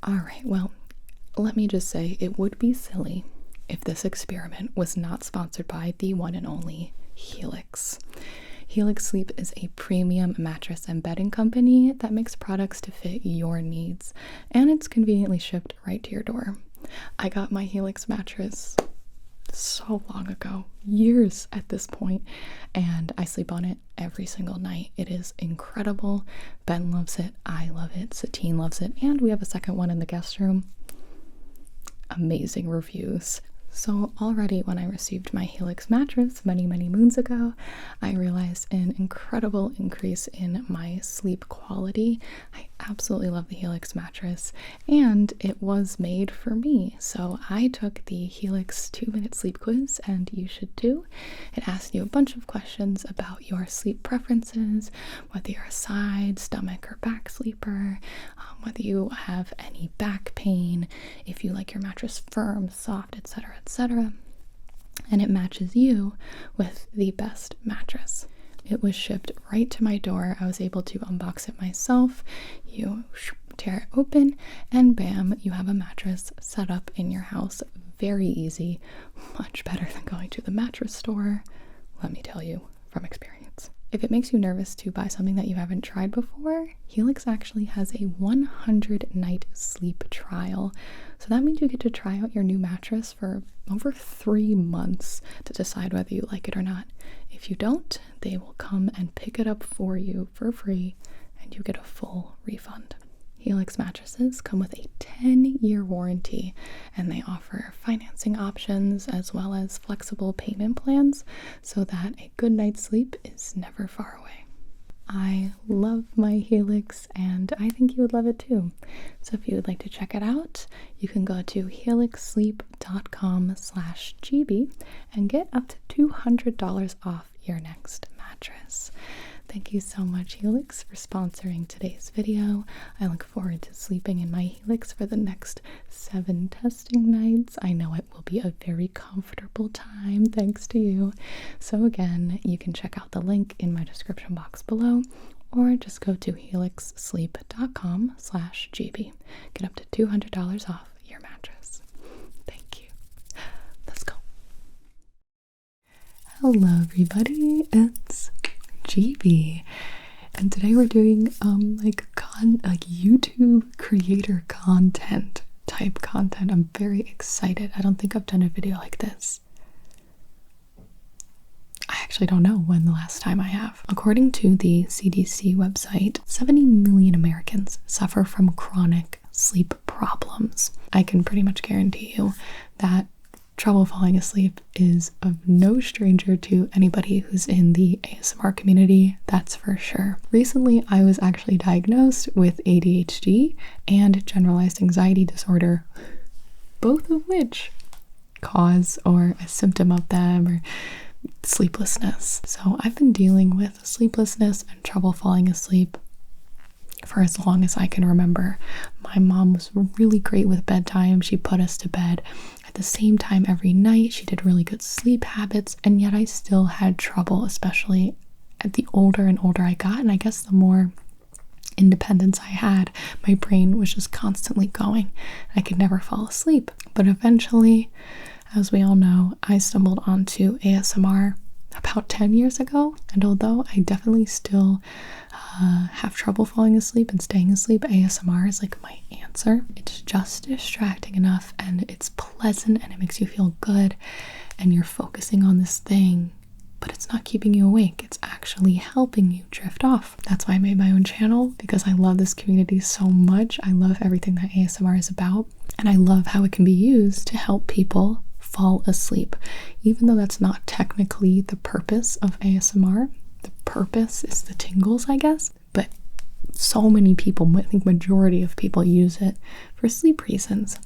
All right, well, let me just say it would be silly if this experiment was not sponsored by the one and only Helix. Helix Sleep is a premium mattress and bedding company that makes products to fit your needs, and it's conveniently shipped right to your door. I got my Helix mattress so long ago, years at this point, and I sleep on it every single night. It is incredible. Ben loves it, I love it, Satine loves it, and we have a second one in the guest room. Amazing reviews. So already when I received my Helix mattress many moons ago, I realized an incredible increase in my sleep quality. I absolutely love the Helix mattress, and it was made for me. So I took the Helix 2-minute sleep quiz, and you should too. It asks you a bunch of questions about your sleep preferences, whether you're a side, stomach, or back sleeper, whether you have any back pain, if you like your mattress firm, soft, etc., etc. And it matches you with the best mattress. It was shipped right to my door. I was able to unbox it myself. You tear it open, and bam, you have a mattress set up in your house. Very easy, much better than going to the mattress store, let me tell you from experience. If it makes you nervous to buy something that you haven't tried before, Helix actually has a 100-night sleep trial. So that means you get to try out your new mattress for over 3 months to decide whether you like it or not. If you don't, they will come and pick it up for you for free, and you get a full refund. Helix mattresses come with a 10-year warranty, and they offer financing options as well as flexible payment plans so that a good night's sleep is never far away. I love my Helix, and I think you would love it too. So if you would like to check it out, you can go to helixsleep.com/Gibi and get up to $200 off your next mattress. Thank you so much, Helix, for sponsoring today's video. I look forward to sleeping in my Helix for the next 7 testing nights. I know it will be a very comfortable time thanks to you. So again, you can check out the link in my description box below, or just go to helixsleep.com/Gibi. Get up to $200 off your mattress. Thank you. Let's go. Hello everybody, it's Gibi, and today we're doing like YouTube creator content type content. I'm very excited. I don't think I've done a video like this. I actually don't know when the last time I have. According to the CDC website, 70 million Americans suffer from chronic sleep problems. I can pretty much guarantee you that trouble falling asleep is of no stranger to anybody who's in the ASMR community, that's for sure. Recently, I was actually diagnosed with ADHD and generalized anxiety disorder, both of which cause or a symptom of them or sleeplessness. So I've been dealing with sleeplessness and trouble falling asleep for as long as I can remember. My mom was really great with bedtime. She put us to bed at the same time every night. She did really good sleep habits, and yet I still had trouble, especially at the older and older I got. And I guess the more independence I had, my brain was just constantly going. I could never fall asleep. But eventually, as we all know, I stumbled onto ASMR about 10 years ago, and although I definitely still have trouble falling asleep and staying asleep, ASMR is like my answer. It's just distracting enough, and it's pleasant, and it makes you feel good, and you're focusing on this thing, but it's not keeping you awake. It's actually helping you drift off. That's why I made my own channel, because I love this community so much. I love everything that ASMR is about, and I love how it can be used to help people fall asleep, even though that's not technically the purpose of ASMR. The purpose is the tingles, I guess, but so many people, I think majority of people, use it for sleep reasons.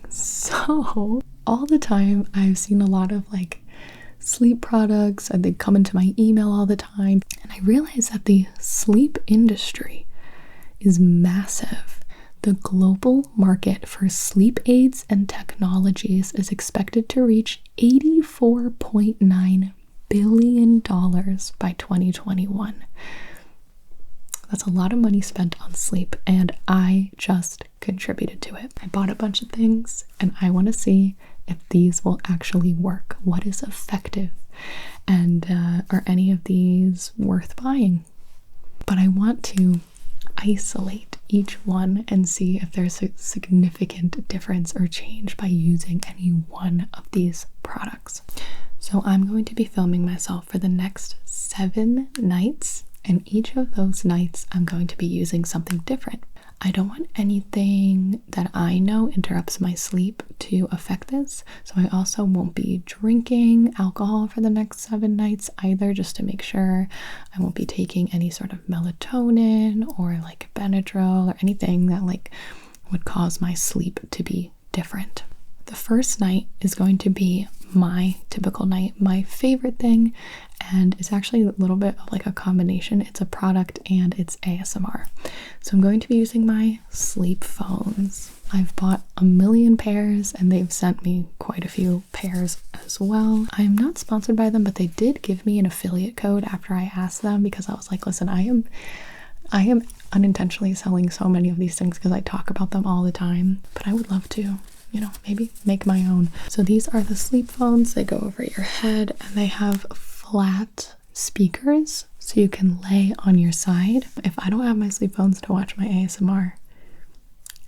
So all the time I've seen a lot of like sleep products, and they come into my email all the time, and I realize that the sleep industry is massive. The global market for sleep aids and technologies is expected to reach $84.9 billion by 2021. That's a lot of money spent on sleep, and I just contributed to it. I bought a bunch of things, and I want to see if these will actually work. What is effective? And are any of these worth buying? But I want to isolate each one and see if there's a significant difference or change by using any one of these products. So I'm going to be filming myself for the next 7 nights, and each of those nights I'm going to be using something different. I don't want anything that I know interrupts my sleep to affect this, so I also won't be drinking alcohol for the next 7 nights either, just to make sure. I won't be taking any sort of melatonin or like Benadryl or anything that like would cause my sleep to be different. The first night is going to be my typical night, my favorite thing, and it's actually a little bit of like a combination. It's a product and it's ASMR. So I'm going to be using my sleep phones. I've bought a million pairs and they've sent me quite a few pairs as well. I'm not sponsored by them, but they did give me an affiliate code after I asked them, because I was like, listen, I am unintentionally selling so many of these things because I talk about them all the time, but I would love to, you know, maybe make my own. So these are the sleep phones. They go over your head and they have flat speakers so you can lay on your side. If I don't have my sleep phones to watch my ASMR,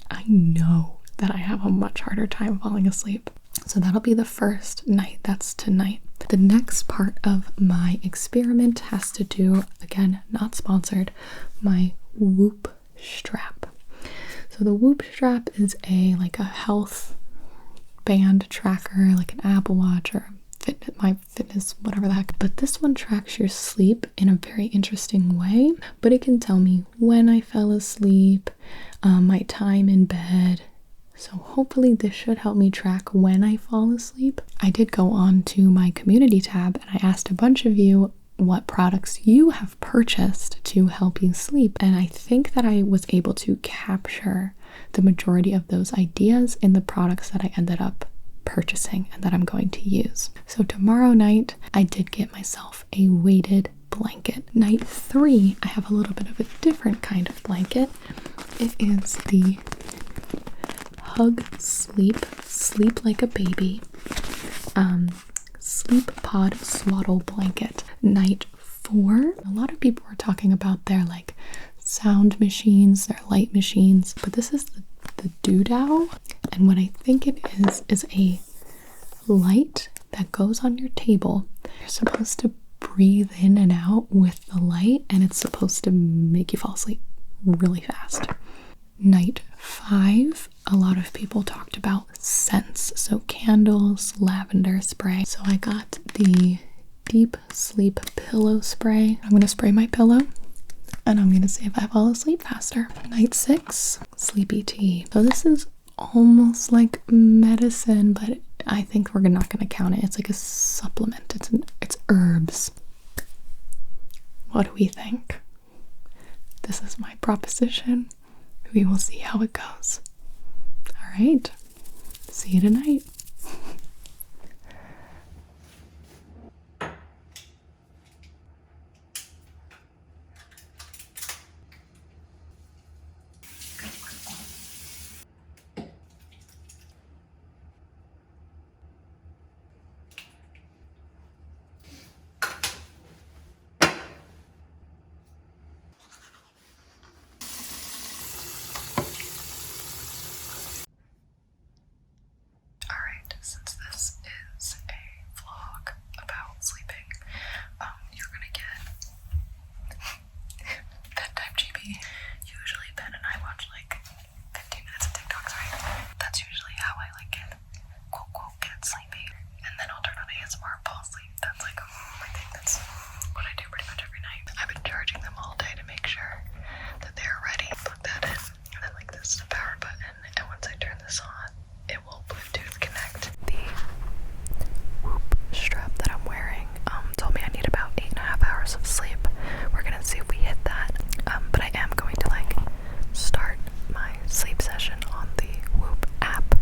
I know that I have a much harder time falling asleep. So that'll be the first night. That's tonight. The next part of my experiment has to do, again, not sponsored, my Whoop strap. So the Whoop strap is a health band tracker, like an Apple Watch or my fitness, whatever the heck. But this one tracks your sleep in a very interesting way. But it can tell me when I fell asleep, my time in bed. So hopefully this should help me track when I fall asleep. I did go on to my community tab and I asked a bunch of you what products you have purchased to help you sleep. And I think that I was able to capture the majority of those ideas in the products that I ended up purchasing and that I'm going to use. So tomorrow night, I did get myself a weighted blanket. Night 3, I have a little bit of a different kind of blanket. It is the Hug Sleep Like a Baby Sleep Pod Swaddle Blanket. Night 4, a lot of people were talking about their sound machines, their light machines, but this is the Doodao, and what I think it is a light that goes on your table. You're supposed to breathe in and out with the light, and it's supposed to make you fall asleep really fast. Night 5, a lot of people talked about scents, so candles, lavender spray. So I got the Deep Sleep Pillow Spray. I'm gonna spray my pillow and I'm gonna see if I fall asleep faster. Night 6, sleepy tea. So this is almost like medicine, but I think we're not gonna count it. It's like a supplement. It's herbs. What do we think? This is my proposition. We will see how it goes. All right. See you tonight. Since this is a vlog about sleeping, you're gonna get bedtime Gibi. Usually Ben and I watch 15 minutes of TikToks, right? That's usually how I get quote get sleepy. And then I'll turn on ASMR, fall asleep. That's I think that's what I do pretty much every night. I've been charging them all day to make sure that they're ready. Plug that in, and then this is the power button, and once I turn this on, it will Bluetooth connect. The Whoop strap that I'm wearing told me I need about 8.5 hours of sleep. We're gonna see if we hit that. But I am going to start my sleep session on the Whoop app,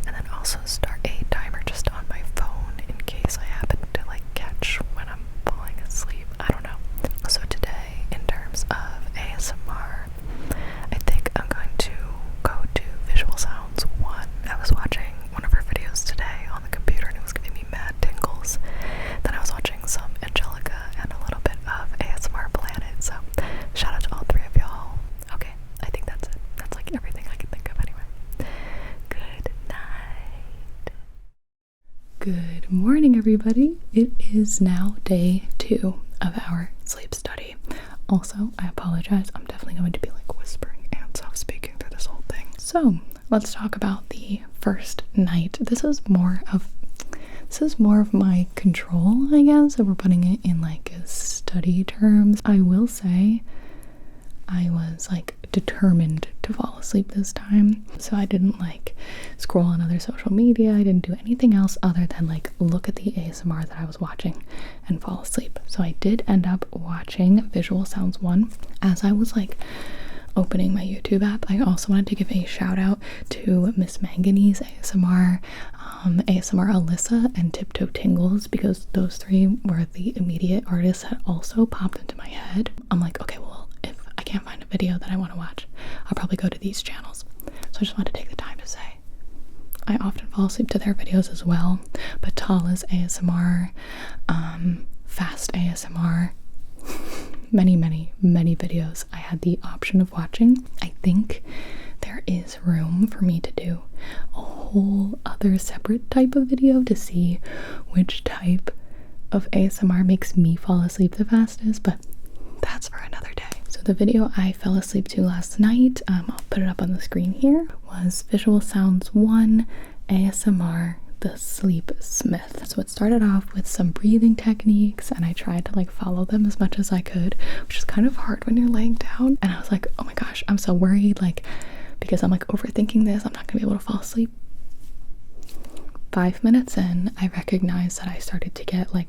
and then also start a timer just on my phone in case I happen to catch when I'm falling asleep. I don't know. So today, in terms of ASMR, Good morning, everybody. It is now day 2 of our sleep study. Also, I apologize. I'm definitely going to be like whispering and soft speaking through this whole thing. So let's talk about the first night. This is more of my control, I guess, if we're putting it in like study terms. I will say I was like determined to fall asleep this time, so I didn't like scroll on other social media. I didn't do anything else other than like look at the ASMR that I was watching and fall asleep. So I did end up watching Visual Sounds 1 as I was like opening my YouTube app. I also wanted to give a shout out to Miss Manganese ASMR, ASMR Alyssa, and Tiptoe Tingles, because those three were the immediate artists that also popped into my head. I'm like, okay, well, if I can't find a video that I want to watch, I'll probably go to these channels. So I just wanted to take the time to say I often fall asleep to their videos as well. But Tala's ASMR, Fast ASMR, many videos I had the option of watching. I think there is room for me to do a whole other separate type of video to see which type of ASMR makes me fall asleep the fastest, but that's for another day. So the video I fell asleep to last night, I'll put it up on the screen here, was Visual Sounds 1 ASMR the Sleep Smith. So it started off with some breathing techniques, and I tried to like follow them as much as I could, which is kind of hard when you're laying down. And I was like, oh my gosh, I'm so worried, like, because I'm like overthinking this, I'm not gonna be able to fall asleep. 5 minutes in, I recognized that I started to get like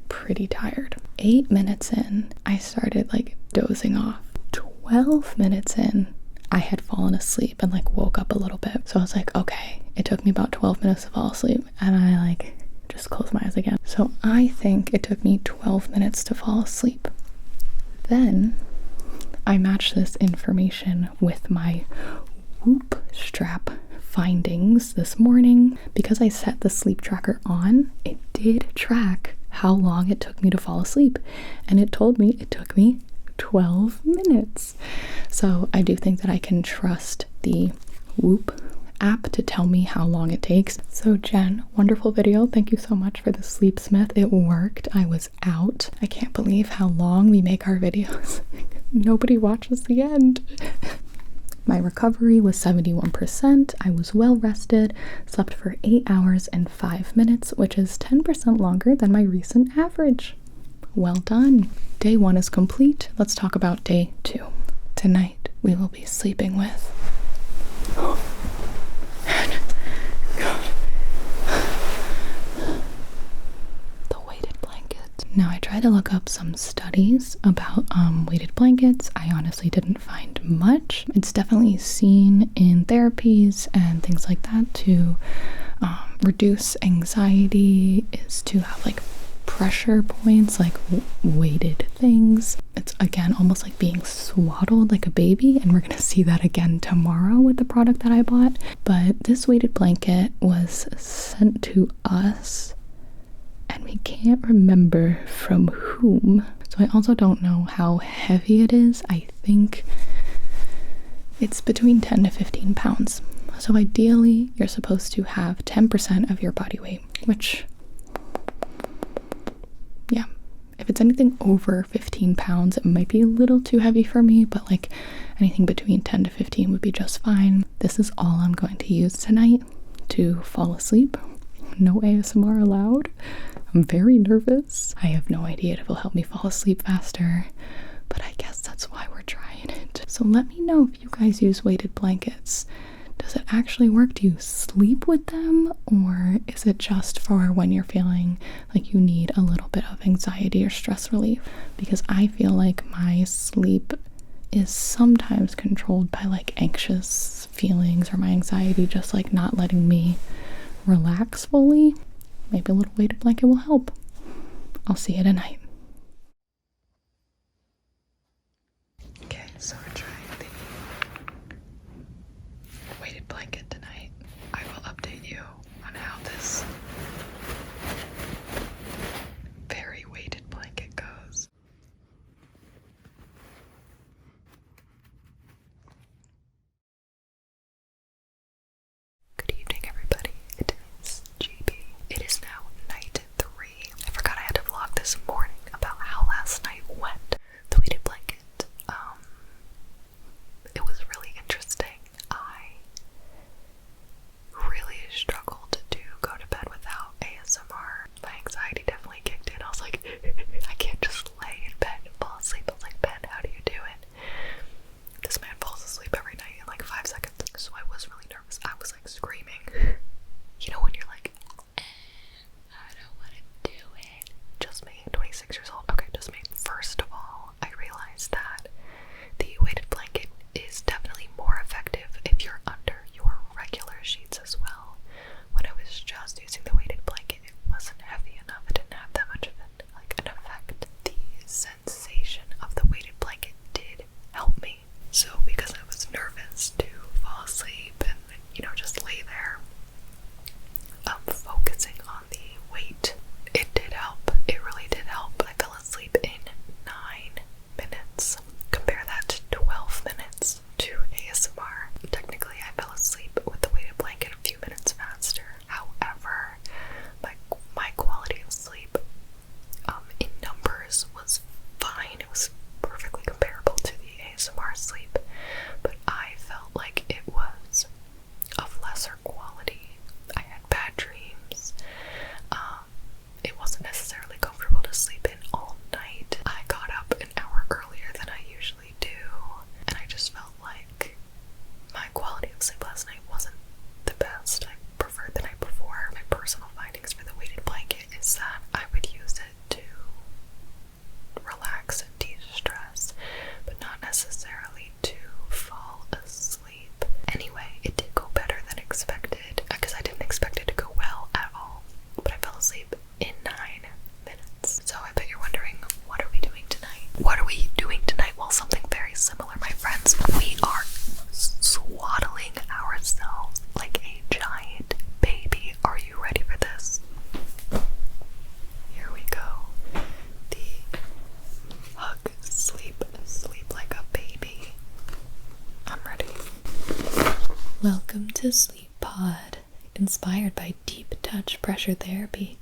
pretty tired. 8 minutes in, I started like dozing off. 12 minutes in, I had fallen asleep and like woke up a little bit. So I was like, okay, it took me about 12 minutes to fall asleep, and I like just closed my eyes again. So I think it took me 12 minutes to fall asleep. Then I matched this information with my Whoop strap findings this morning. Because I set the sleep tracker on, it did track how long it took me to fall asleep, and it told me it took me 12 minutes. So I do think that I can trust the Whoop app to tell me how long it takes. So Jen, wonderful video. Thank you so much for the Sleep Smith. It worked. I was out. I can't believe how long we make our videos. Nobody watches the end. My recovery was 71%. I was well rested, slept for 8 hours and 5 minutes, which is 10% longer than my recent average. Well done. Day 1 is complete. Let's talk about day 2. Tonight, we will be sleeping with the weighted blanket. Now, I tried to look up some studies about weighted blankets. I honestly didn't find much. It's definitely seen in therapies and things like that to reduce anxiety, is to have like pressure points, like weighted things. It's again almost like being swaddled like a baby, and we're gonna see that again tomorrow with the product that I bought. But this weighted blanket was sent to us, and we can't remember from whom. So I also don't know how heavy it is. I think it's between 10 to 15 pounds. So ideally, you're supposed to have 10% of your body weight, which, yeah, if it's anything over 15 pounds, it might be a little too heavy for me, but like anything between 10 to 15 would be just fine. This is all I'm going to use tonight to fall asleep. No ASMR allowed. I'm very nervous. I have no idea if it'll help me fall asleep faster, but I guess that's why we're trying it. So let me know if you guys use weighted blankets. Does it actually work? Do you sleep with them, or is it just for when you're feeling like you need a little bit of anxiety or stress relief? Because I feel like my sleep is sometimes controlled by like anxious feelings or my anxiety just like not letting me relax fully. Maybe a little weighted blanket will help. I'll see you tonight. Okay, so we're trying the weighted blanket tonight. I will update you on how this very weighted blanket goes. Good evening, everybody. It is Gibi. It is now lesser quality. I had bad dreams. It wasn't necessarily comfortable to sleep in all night. I got up an hour earlier than I usually do, and I just felt like my quality of sleep last night wasn't the best. I preferred the night before. My personal findings for the weighted blanket is that I would use it to relax and de-stress, but not necessarily to fall asleep. Anyway, it did go better than expected, because I didn't expect it to go well at all, but I fell asleep in 9 minutes. So I bet you're wondering, what are we doing tonight? What are we doing tonight? Well, something very similar, my friends. We are swaddling ourselves like a giant baby. Are you ready for this? Here we go. The hug, sleep like a baby. I'm ready. Welcome to Sleep Pod. Inspired by deep touch pressure therapy,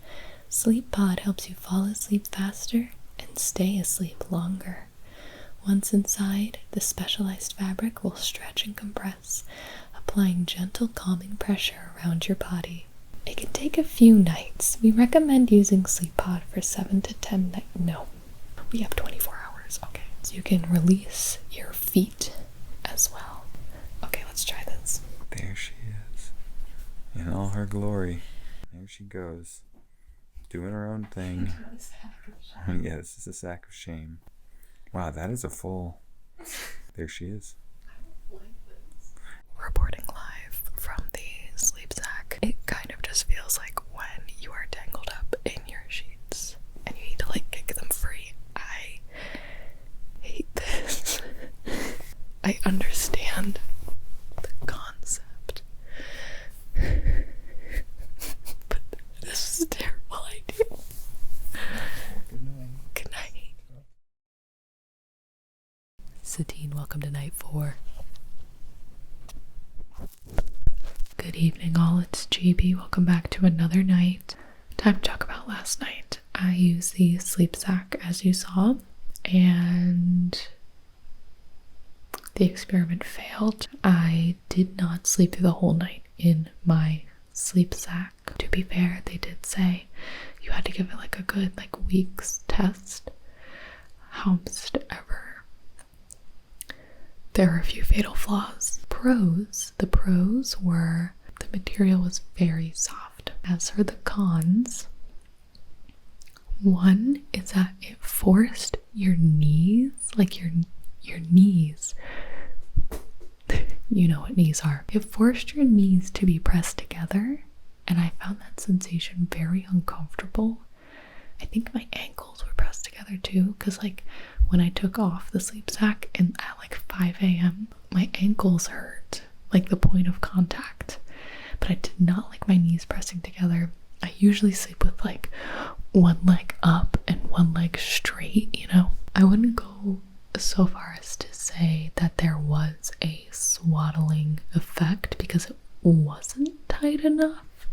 Sleep Pod helps you fall asleep faster and stay asleep longer. Once inside, the specialized fabric will stretch and compress, applying gentle calming pressure around your body. It can take a few nights. We recommend using Sleep Pod for 7 to 10 nights. No, we have 24 hours. Okay, so you can release your feet as well. Okay, let's try this. There she is, in all her glory. There she goes, doing her own thing. Yeah, this is a sack of shame. Wow, that is a full... There she is. Reporting live from the sleep sack. It kind of just feels like when you are tangled up in your sheets and you need to like kick them free. I hate this. I understand the concept, but this is a terrible idea. Good night. Good night. Satine, welcome to night 4. Good evening all, it's Gibi. Welcome back to another night. Time to talk about last night. I used the sleep sack as you saw, and the experiment failed. I did not sleep through the whole night in my sleep sack. To be fair, they did say you had to give it like a good week's test. However, there are a few fatal flaws. The pros were the material was very soft. As for the cons, one is that it forced your knees, your knees, you know what knees are. It forced your knees to be pressed together, and I found that sensation very uncomfortable. I think my ankles were pressed together too, because when I took off the sleep sack at 5 a.m, my ankles hurt, the point of contact, but I did not like my knees pressing together. I usually sleep with one leg up and one leg straight, you know. I wouldn't go so far as to say that there was a swaddling effect because it wasn't tight enough.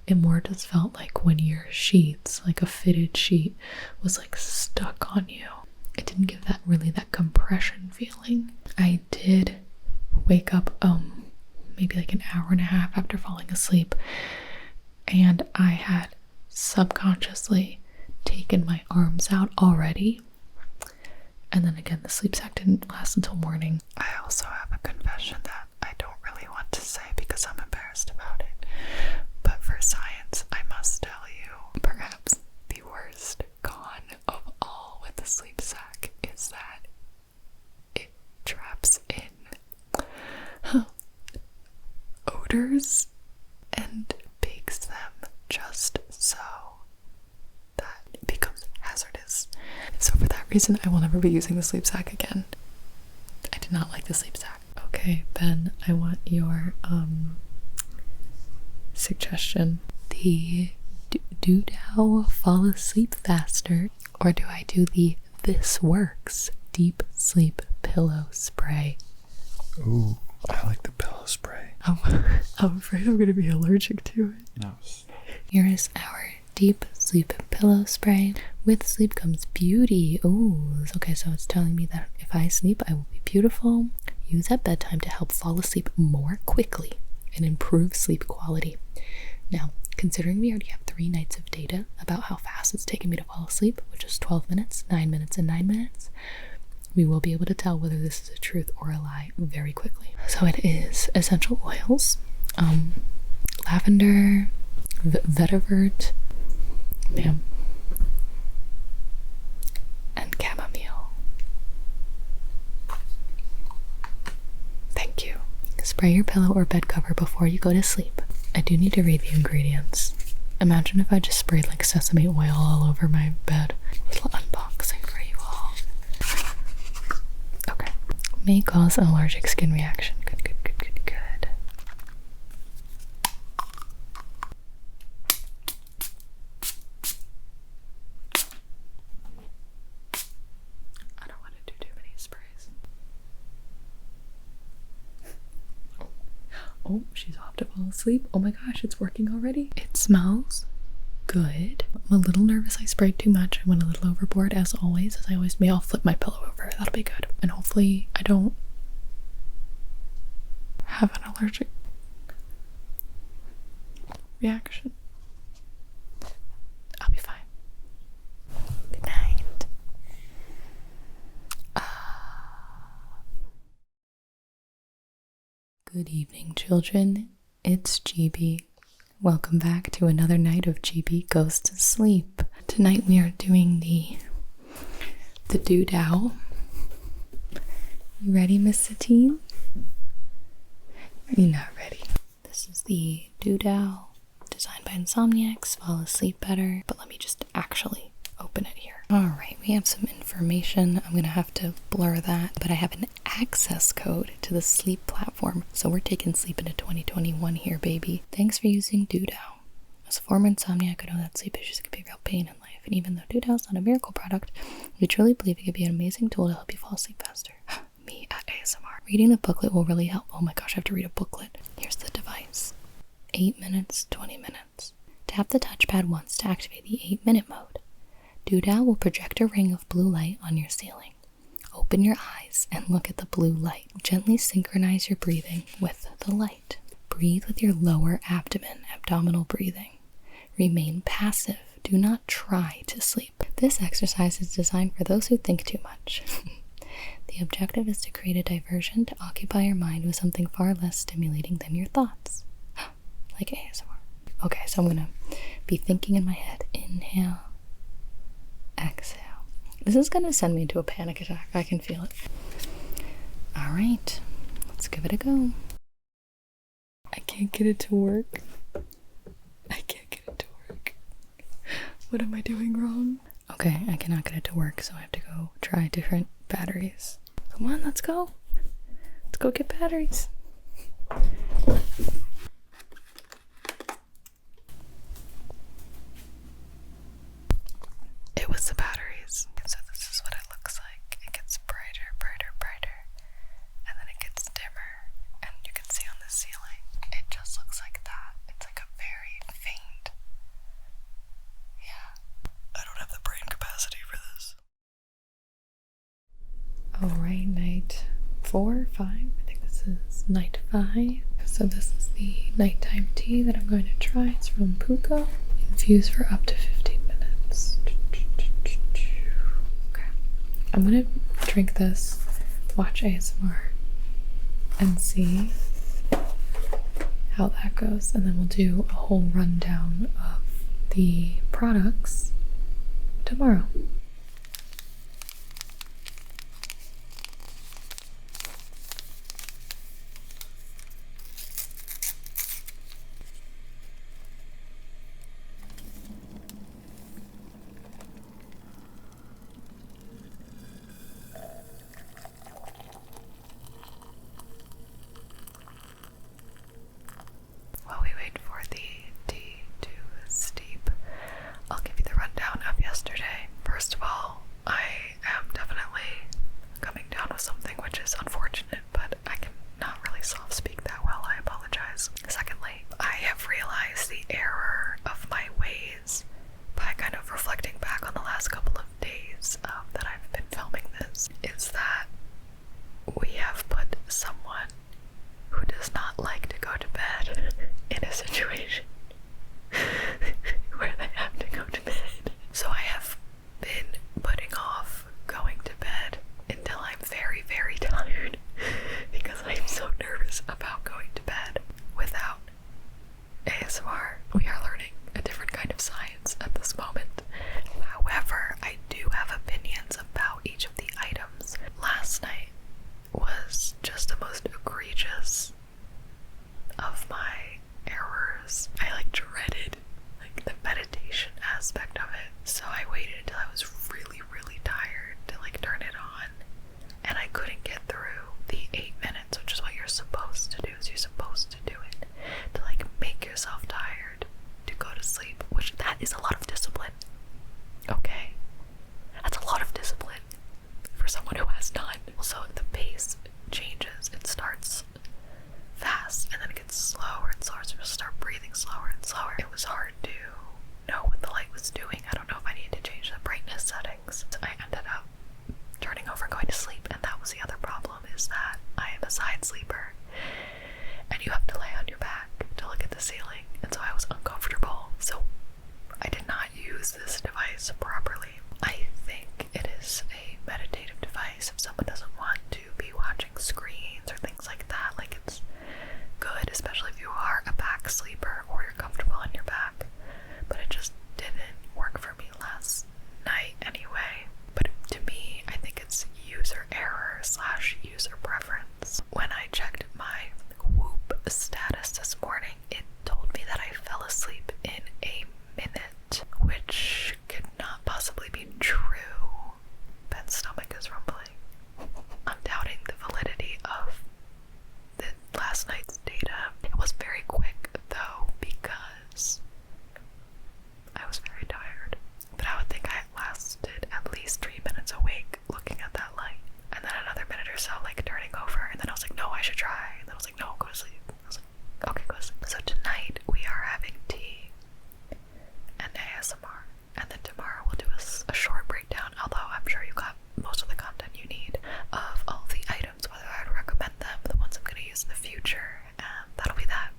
It more just felt like when your sheets, a fitted sheet, was stuck on you. It didn't give that compression feeling. I did wake up maybe an hour and a half after falling asleep, and I had subconsciously taken my arms out already. And then again, the sleep sack didn't last until morning. I also have a confession that I don't really want to say because I'm embarrassed about it. But for science, I must tell you, perhaps the worst con of all with the sleep sack is that it traps in odors and bakes them just so that it becomes hazardous. So for that reason, I will never be using the sleep sack again. I did not like the sleep sack. Okay, Ben, I want your suggestion. Do thou fall asleep faster, or do I do the This Works deep sleep pillow spray? Ooh, I like the pillow spray. I'm afraid I'm gonna be allergic to it. No. Here is our deep sleep pillow spray. With sleep comes beauty. Ooh, okay, so it's telling me that if I sleep, I will be beautiful. Use at bedtime to help fall asleep more quickly and improve sleep quality. Now, considering we already have 3 nights of data about how fast it's taken me to fall asleep, which is 12 minutes, 9 minutes, and 9 minutes, we will be able to tell whether this is a truth or a lie very quickly. So it is essential oils, lavender, vetiver, and chamomile. Thank you. Spray your pillow or bed cover before you go to sleep. I do need to read the ingredients. Imagine if I just sprayed like sesame oil all over my bed. Little unboxing for you all. Okay. May cause an allergic skin reaction. Good. I don't want to do too many sprays. Oh, she's off to fall asleep. Oh my gosh, it's working already. It smells good. I'm a little nervous I sprayed too much. I went a little overboard as always may. I'll flip my pillow over. That'll be good. And hopefully I don't have an allergic reaction. I'll be fine. Good night. Good evening, children. It's Gibi. Welcome back to another night of Gibi Goes to Sleep. Tonight we are doing the doodah. You ready, Miss Satine? You're not ready. This is the doodah designed by Insomniacs. Fall asleep better. But let me just actually open it here. Alright, we have some information. I'm gonna have to blur that, but I have an access code to the sleep platform, so we're taking sleep into 2021 here, baby. Thanks for using doodah. As a former insomniac, I know that sleep issues can be a real pain in life, and even though doodah is not a miracle product, we truly believe it could be an amazing tool to help you fall asleep faster. Me at ASMR. Reading the booklet will really help. Oh my gosh, I have to read a booklet. Here's the device. 8 minutes, 20 minutes. Tap the touchpad once to activate the 8-minute mode. Doodah will project a ring of blue light on your ceiling. Open your eyes and look at the blue light. Gently synchronize your breathing with the light. Breathe with your lower abdomen, abdominal breathing. Remain passive. Do not try to sleep. This exercise is designed for those who think too much. The objective is to create a diversion to occupy your mind with something far less stimulating than your thoughts. Like ASMR. Okay, so I'm gonna be thinking in my head. Inhale. Exhale. This is gonna send me into a panic attack. I can feel it. Alright, let's give it a go. I can't get it to work. What am I doing wrong? Okay, I cannot get it to work, so I have to go try different batteries. Come on, let's go. Let's go get batteries. It was the batteries. So this is what it looks like. It gets brighter, and then it gets dimmer, and you can see on the ceiling, it just looks like that. It's like a very faint. Yeah. I don't have the brain capacity for this. Alright, night 4, 5. I think this is night 5. So this is the nighttime tea that I'm going to try. It's from Puka. Infuse for up to 15 minutes. Okay. I'm gonna drink this, watch ASMR, and see how that goes. And then we'll do a whole rundown of the products tomorrow. While we wait for the tea to steep, I'll give you the rundown of yesterday. First of gross. I like dreaded like the meditation aspect of it. So I waited until I was really, really tired to like turn it on. And I couldn't get through the 8 minutes, which is what you're supposed to do. Is you're supposed to do it to like make yourself tired to go to sleep, which that is a lot of discipline. Okay? That's a lot of discipline for someone who has none. So the pace changes. It starts fast and then it gets slower and slower. So you start breathing slower and slower. It was hard to know what the light was doing. I don't know if I needed to change the brightness settings. So I ended up turning over and going to sleep, and that was the other problem, is that I am a side sleeper and you have to lay on your back to look at the ceiling, and so I was uncomfortable. So I did not use this device properly. I think it is a meditative device if someone doesn't want to be watching screens or things like that. Like, it's good, especially if you are a back sleeper or you're comfortable on your back, but it just didn't work for me last night anyway. But to me, I think it's user error / user preference. When I checked my Whoop status this morning, it told me that I fell asleep in a minute, which could not possibly be true. Ben's stomach is rumbling. I'm doubting the validity of the last night's data. It was very quick though, because I was very tired. But I would think I lasted at least 3 minutes awake looking at that light. And then another minute or so like turning over, and then I was like, no, I should try. And then I was like, no, go to sleep. I was like, okay, go to sleep. So tonight we are having tea and ASMR. And then tomorrow we'll do a short breakdown, although I'm sure you got most of the content you need, of all the items, whether I would recommend them, the ones I'm going to use in the future, and that'll be that.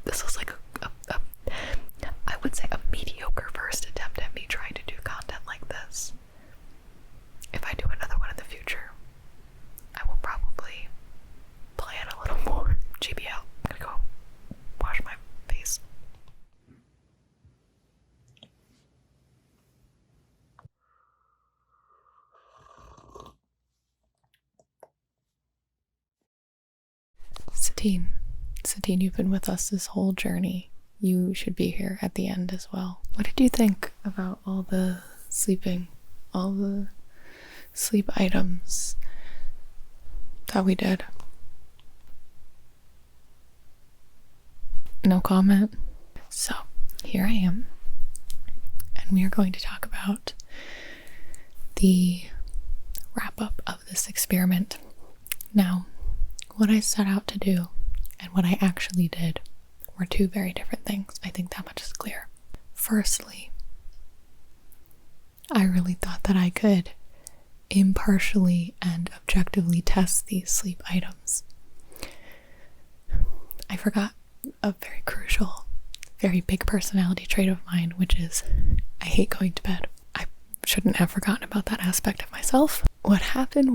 This was like I would say a mediocre first attempt at me trying to do content like this. If I do another one in the future, I will probably plan a little more. Gibi out. I'm gonna go wash my face. Satine, you've been with us this whole journey. You should be here at the end as well. What did you think about all the sleeping, all the sleep items that we did? No comment? So, here I am, and we are going to talk about the wrap-up of this experiment. Now, what I set out to do and what I actually did were two very different things. I think that much is clear. Firstly, I really thought that I could impartially and objectively test these sleep items. I forgot a very crucial, very big personality trait of mine, which is I hate going to bed. I shouldn't have forgotten about that aspect of myself. What happened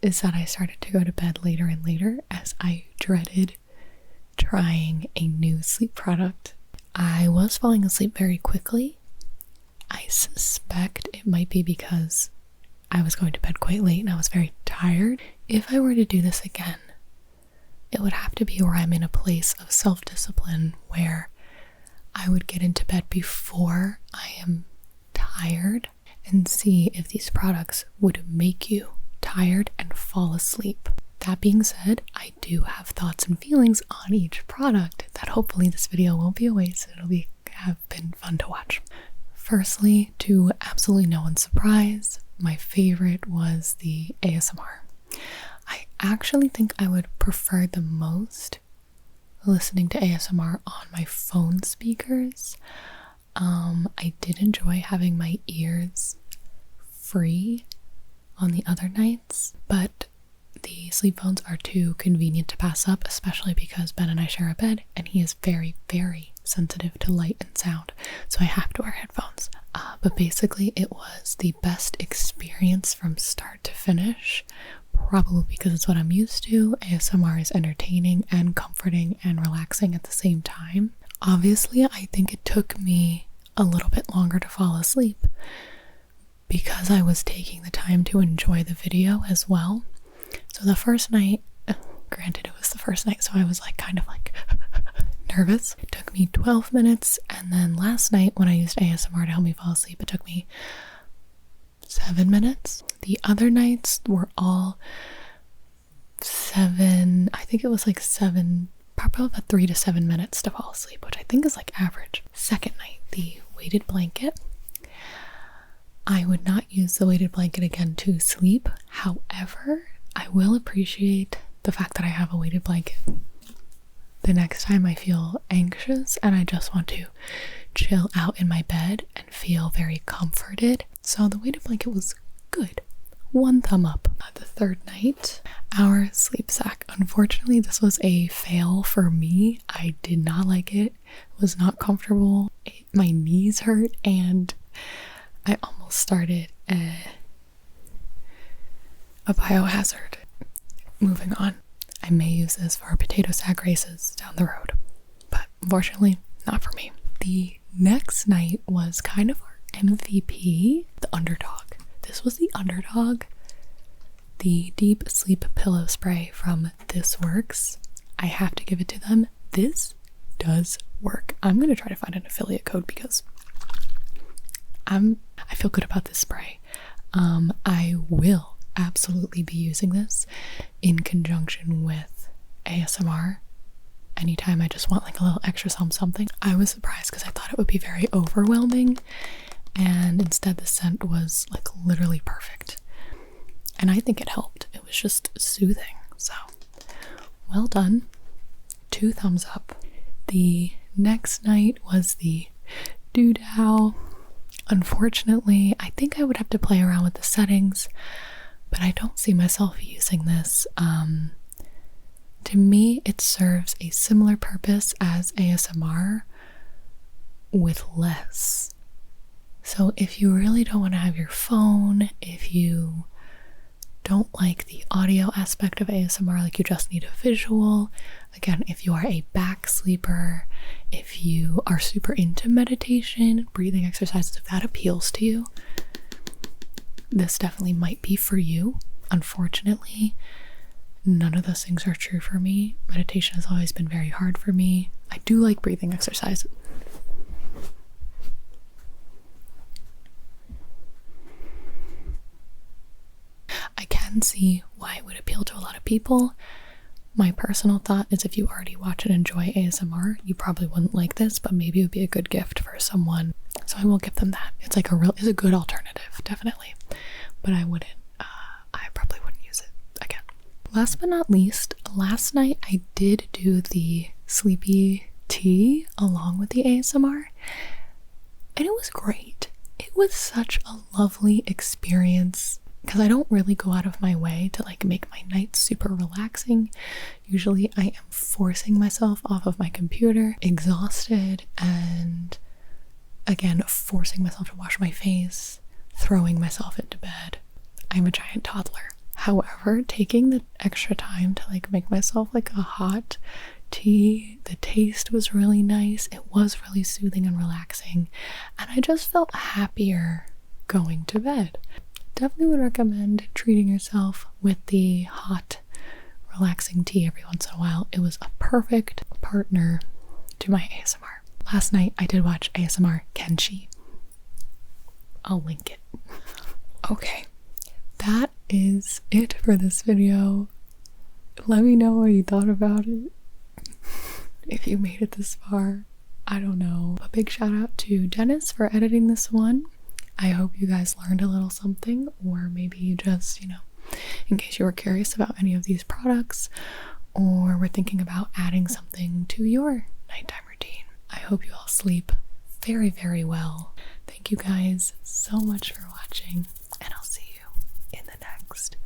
is that I started to go to bed later and later as I dreaded trying a new sleep product. I was falling asleep very quickly. I suspect it might be because I was going to bed quite late and I was very tired. If I were to do this again, it would have to be where I'm in a place of self-discipline where I would get into bed before I am tired and see if these products would make you tired and fall asleep. That being said, I do have thoughts and feelings on each product that hopefully this video won't be a waste. It'll have been fun to watch. Firstly, to absolutely no one's surprise, my favorite was the ASMR. I actually think I would prefer the most listening to ASMR on my phone speakers. I did enjoy having my ears free on the other nights, but the sleep phones are too convenient to pass up, especially because Ben and I share a bed and he is very, very sensitive to light and sound, so I have to wear headphones. But basically it was the best experience from start to finish, probably because it's what I'm used to. ASMR is entertaining and comforting and relaxing at the same time. Obviously, I think it took me a little bit longer to fall asleep because I was taking the time to enjoy the video as well. So the first night, granted it was the first night, so I was like kind of like nervous. It took me 12 minutes, and then last night when I used ASMR to help me fall asleep, it took me 7 minutes. The other nights were all 7, I think it was like 7, probably about 3 to 7 minutes to fall asleep, which I think is like average. Second night, the weighted blanket. I would not use the weighted blanket again to sleep. However, I will appreciate the fact that I have a weighted blanket the next time I feel anxious and I just want to chill out in my bed and feel very comforted. So the weighted blanket was good. 1 thumb up. The third night, our sleep sack. Unfortunately, this was a fail for me. I did not like it. It was not comfortable. My knees hurt, and I almost started a biohazard. Moving on. I may use this for potato sack races down the road, but unfortunately, not for me. The next night was kind of our MVP, the underdog. This was the underdog. The deep sleep pillow spray from This Works. I have to give it to them. This does work. I'm going to try to find an affiliate code because I feel good about this spray. I will absolutely be using this in conjunction with ASMR anytime I just want like a little extra something. I was surprised because I thought it would be very overwhelming, and instead the scent was like literally perfect, and I think it helped. It was just soothing. So well done. 2 thumbs up. The next night was the doodah. Unfortunately, I think I would have to play around with the settings, but I don't see myself using this. To me, it serves a similar purpose as ASMR with less. So if you really don't want to have your phone, if you don't like the audio aspect of ASMR, like you just need a visual, again, if you are a back sleeper, if you are super into meditation, breathing exercises, if that appeals to you, this definitely might be for you. Unfortunately, none of those things are true for me. Meditation has always been very hard for me. I do like breathing exercise. I can see why it would appeal to a lot of people. My personal thought is if you already watch and enjoy ASMR, you probably wouldn't like this, but maybe it would be a good gift for someone. So I will give them that. It's like it's a good alternative, definitely. But I probably wouldn't use it again. Last but not least, last night I did do the sleepy tea along with the ASMR, and it was great. It was such a lovely experience because I don't really go out of my way to like make my nights super relaxing. Usually I am forcing myself off of my computer, exhausted, and again, forcing myself to wash my face, throwing myself into bed. I'm a giant toddler. However, taking the extra time to like make myself like a hot tea, the taste was really nice. It was really soothing and relaxing, and I just felt happier going to bed. Definitely would recommend treating yourself with the hot, relaxing tea every once in a while. It was a perfect partner to my ASMR. Last night I did watch ASMR Kenshi. I'll link it. Okay, that is it for this video. Let me know what you thought about it. If you made it this far, I don't know. A big shout out to Dennis for editing this one. I hope you guys learned a little something, or maybe you just, in case you were curious about any of these products, or were thinking about adding something to your nighttime routine. I hope you all sleep very, very well. Thank you guys so much for watching, and I'll see you in the next